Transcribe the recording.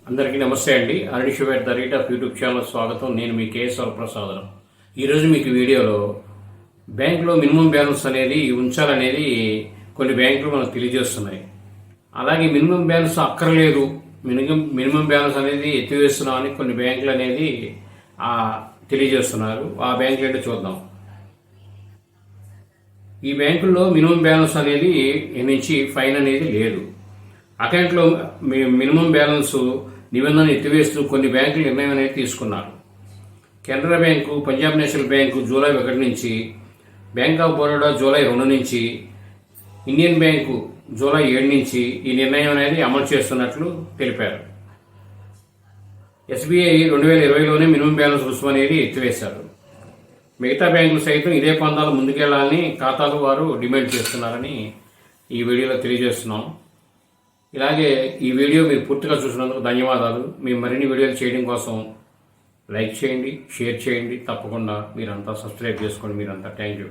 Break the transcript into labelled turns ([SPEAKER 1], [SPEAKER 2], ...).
[SPEAKER 1] అందరికీ నమస్తే అండి. అరుణ్ షువేట్ ద రీట్ ఆఫ్ యూట్యూబ్ ఛానల్ స్వాగతం. నేను మీ కేఎస్ఆర్ ప్రసాదం. ఈరోజు మీకు వీడియోలో బ్యాంకులో మినిమం బ్యాలెన్స్ అనేది ఉంచాలనేది కొన్ని బ్యాంకులు మనకు తెలియజేస్తున్నాయి. అలాగే మినిమం బ్యాలెన్స్ అక్కర్లేదు, మినిమం బ్యాలెన్స్ అనేది ఎత్తివేస్తున్నామని కొన్ని బ్యాంకులు అనేది తెలియజేస్తున్నారు. ఆ బ్యాంకులు ఏంటో చూద్దాం. ఈ బ్యాంకుల్లో మినిమం బ్యాలెన్స్ అనేది నుంచి ఫైన్ అనేది లేదు. అకౌంట్లో మినిమం బ్యాలెన్స్ నిబంధన ఎత్తివేస్తూ కొన్ని బ్యాంకులు నిర్ణయం అనేది తీసుకున్నారు. Canara bank, Punjab national bank July 1 నుంచి, బ్యాంక్ ఆఫ్ బరోడా జూలై 2 నుంచి, ఇండియన్ బ్యాంకు జూలై 7 నుంచి ఈ నిర్ణయం అనేది అమలు చేస్తున్నట్లు తెలిపారు. ఎస్బీఐ 2020లోనే మినిమం బ్యాలెన్స్ రుసుము అనేది ఎత్తివేశారు. మిగతా బ్యాంకులు సైతం ఇదే పందాలు ముందుకెళ్లాలని ఖాతాలు వారు డిమాండ్ చేస్తున్నారని ఈ వీడియోలో తెలియజేస్తున్నాం. ఇలాగే ఈ వీడియో మీరు పూర్తిగా చూసినందుకు ధన్యవాదాలు. మేము మరిన్ని వీడియోలు చేయడం కోసం లైక్ చేయండి, షేర్ చేయండి. తప్పకుండా మీరంతా సబ్స్క్రైబ్ చేసుకోండి. మీరంతా థ్యాంక్ యూ.